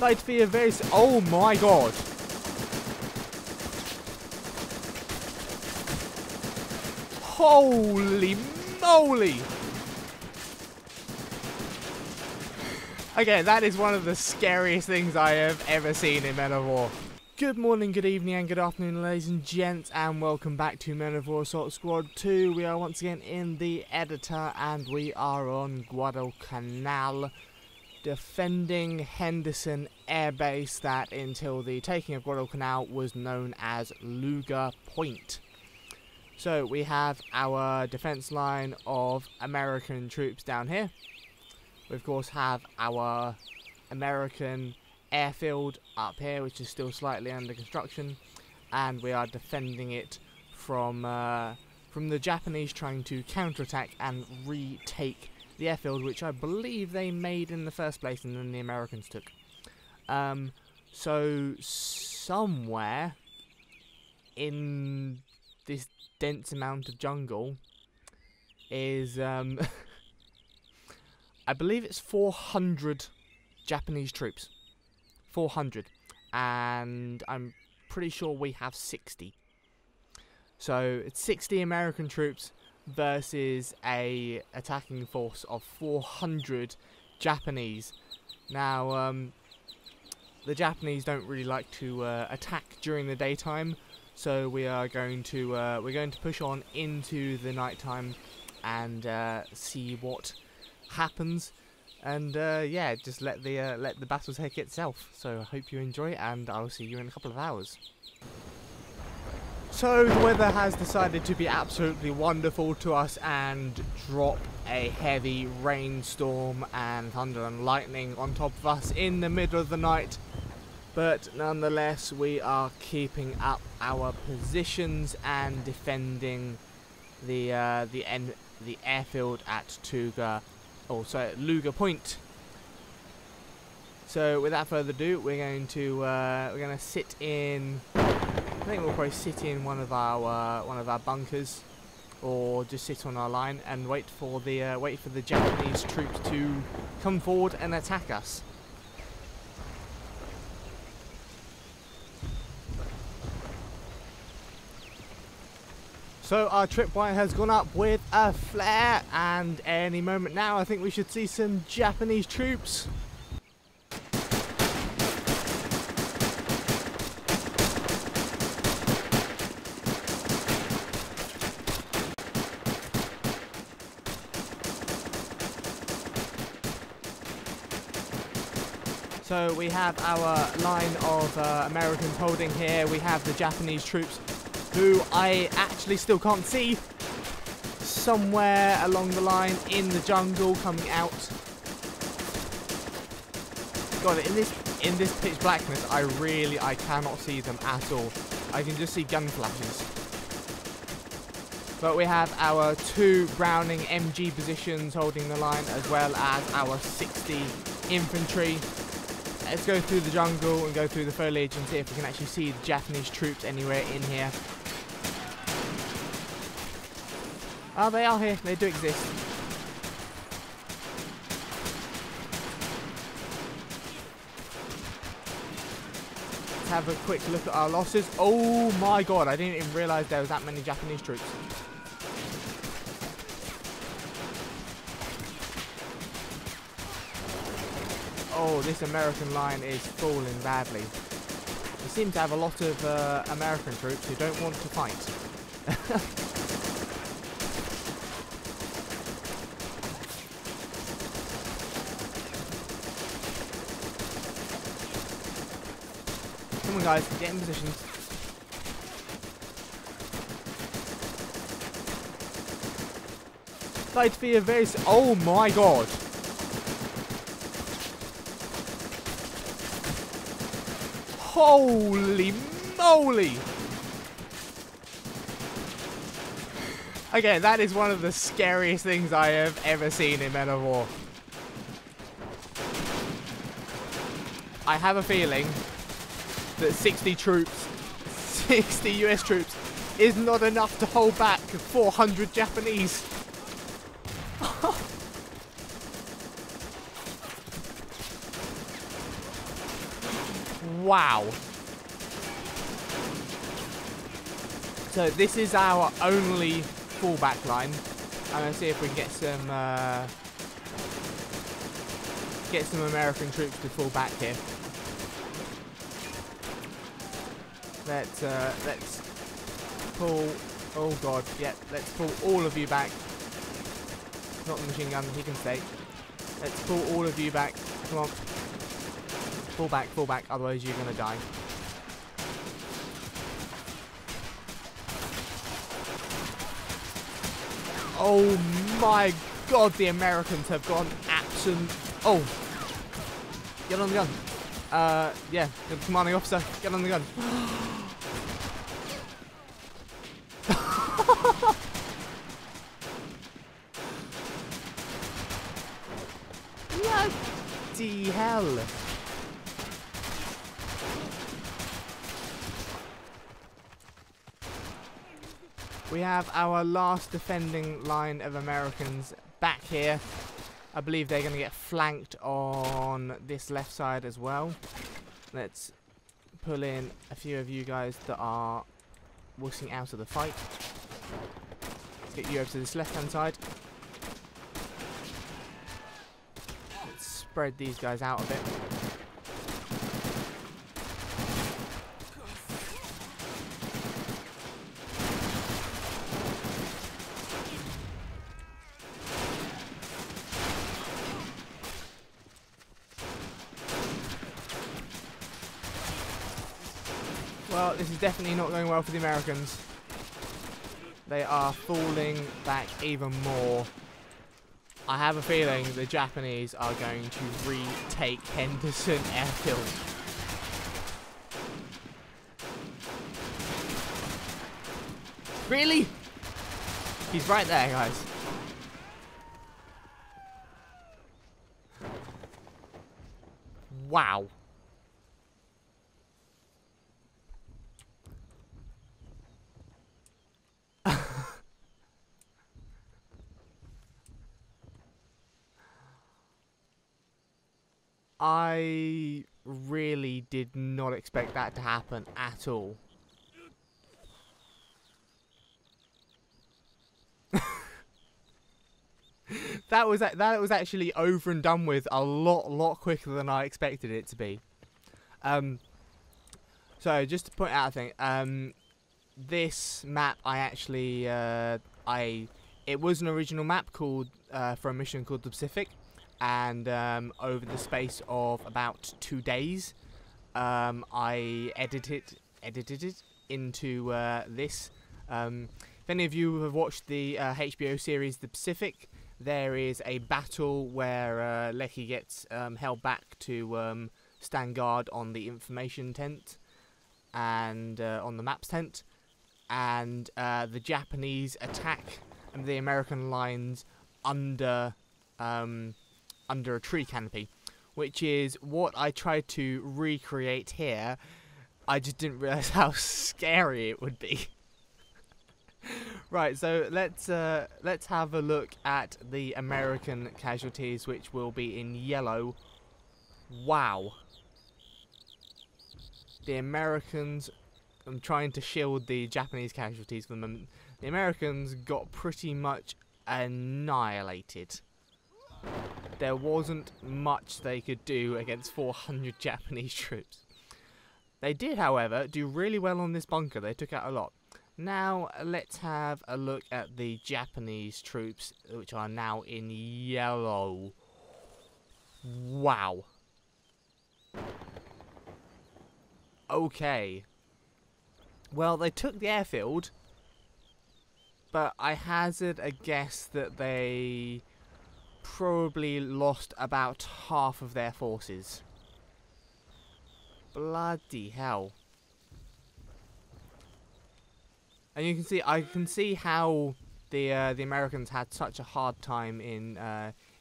Like to be a very... Oh my god. Holy moly. Okay, that is one of the scariest things I have ever seen in Men of War. Good morning, good evening and good afternoon, ladies and gents, and welcome back to Men of War Assault Squad 2. We are once again in the editor and we are on Guadalcanal, defending Henderson Air Base that until the taking of Guadalcanal was known as Lugar Point. So we have our defense line of American troops down here. We of course have our American airfield up here, which is still slightly under construction, and we are defending it from the Japanese trying to counterattack and retake the airfield, which I believe they made in the first place and then the Americans took. So somewhere in this dense amount of jungle is I believe it's 400 Japanese troops. 400, and I'm pretty sure we have 60. So it's 60 American troops versus a attacking force of 400 Japanese. Now the Japanese don't really like to attack during the daytime, so we are going to we're going to push on into the nighttime and see what happens. And yeah, just let the battle take itself. So I hope you enjoy, and I'll see you in a couple of hours. So the weather has decided to be absolutely wonderful to us and drop a heavy rainstorm and thunder and lightning on top of us in the middle of the night. But nonetheless, we are keeping up our positions and defending the airfield at Lugar Point. So without further ado, we're going to sit in. I think we'll probably sit in one of our bunkers, or just sit on our line and wait for the Japanese troops to come forward and attack us. So our tripwire has gone up with a flare, and any moment now I think we should see some Japanese troops. So we have our line of Americans holding here. We have the Japanese troops, who I actually still can't see, somewhere along the line in the jungle coming out. God, in this pitch blackness, I cannot see them at all. I can just see gun flashes. But we have our 2 Browning MG positions holding the line, as well as our 60 infantry. Let's go through the jungle and go through the foliage and see if we can actually see the Japanese troops anywhere in here. Oh, they are here. They do exist. Let's have a quick look at our losses. Oh my god, I didn't even realise there was that many Japanese troops. Oh, this American line is falling badly. We seem to have a lot of American troops who don't want to fight. Come on guys, get in positions. Like to be a very... Oh my god. Holy moly. Okay, that is one of the scariest things I have ever seen in Men of War. I have a feeling that 60 US troops is not enough to hold back 400 Japanese. Wow. So this is our only fallback line. I'm gonna see if we can get some American troops to fall back here. Let's pull. Oh god, yep. Let's pull all of you back. Not the machine gun. He can stay. Let's pull all of you back. Come on. Fall back. Otherwise, you're gonna die. Oh my god, the Americans have gone absolute. Oh, get on the gun. Yeah, the commanding officer, get on the gun. Bloody hell. We have our last defending line of Americans back here. I believe they're going to get flanked on this left side as well. Let's pull in a few of you guys that are wussing out of the fight. Let's get you over to this left-hand side. Let's spread these guys out a bit. Well, this is definitely not going well for the Americans. They are falling back even more. I have a feeling the Japanese are going to retake Henderson Airfield. Really? He's right there, guys. Wow. I really did not expect that to happen at all. That was actually over and done with a lot quicker than I expected it to be. So just to point out a thing, this map I actually it was an original map called for a mission called the Pacific. And over the space of about 2 days, I edited it into this. If any of you have watched the HBO series The Pacific, there is a battle where Lecky gets held back to stand guard on the information tent and on the maps tent, and the Japanese attack the American lines under a tree canopy, which is what I tried to recreate here. I just didn't realise how scary it would be. Right, so let's have a look at the American casualties, which will be in yellow. Wow. The Americans, I'm trying to shield the Japanese casualties for the moment. The Americans got pretty much annihilated. There wasn't much they could do against 400 Japanese troops. They did, however, do really well on this bunker. They took out a lot. Now, let's have a look at the Japanese troops, which are now in yellow. Wow. Okay. Well, they took the airfield, but I hazard a guess that they probably lost about half of their forces. Bloody hell. And you can see, I can see how the Americans had such a hard time in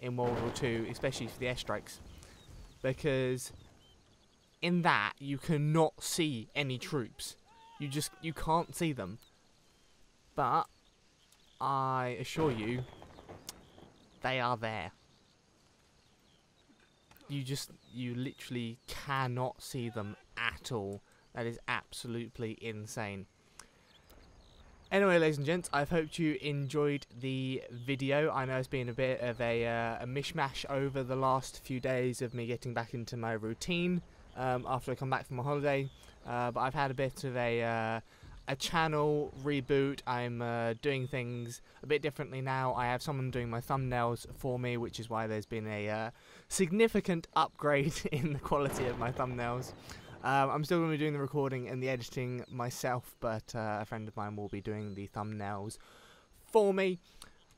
World War II, especially for the airstrikes, because in that you cannot see any troops. You can't see them. But I assure you, they are there. You you literally cannot see them at all. That is absolutely insane. Anyway, ladies and gents, I hope you enjoyed the video. I know it's been a bit of a mishmash over the last few days of me getting back into my routine after I come back from a holiday. But I've had a bit of a channel reboot. I'm doing things a bit differently now. I have someone doing my thumbnails for me, which is why there's been a significant upgrade in the quality of my thumbnails. I'm still going to be doing the recording and the editing myself, but a friend of mine will be doing the thumbnails for me.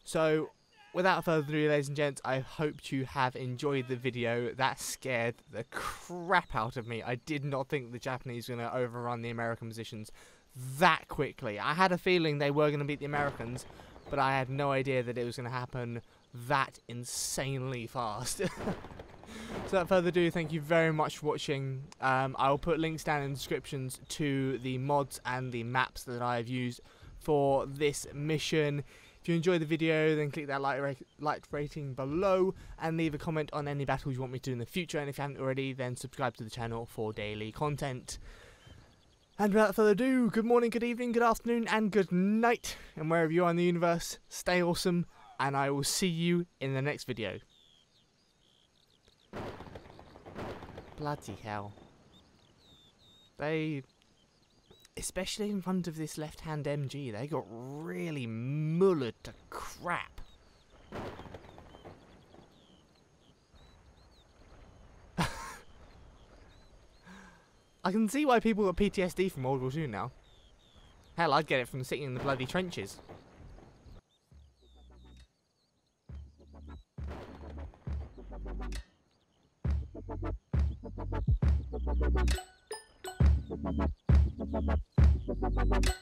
So, without further ado, ladies and gents, I hope you have enjoyed the video. That scared the crap out of me. I did not think the Japanese were going to overrun the American positions that quickly. I had a feeling they were going to beat the Americans, but I had no idea that it was going to happen that insanely fast. So without further ado, thank you very much for watching. I will put links down in the descriptions to the mods and the maps that I have used for this mission. If you enjoyed the video, then click that like rating below and leave a comment on any battles you want me to do in the future. And if you haven't already, then subscribe to the channel for daily content. And without further ado, good morning, good evening, good afternoon, and good night. And wherever you are in the universe, stay awesome, and I will see you in the next video. Bloody hell. They, especially in front of this left-hand MG, they got really mullered to crap. I can see why people got PTSD from World War II now. Hell, I'd get it from sitting in the bloody trenches. Thank you.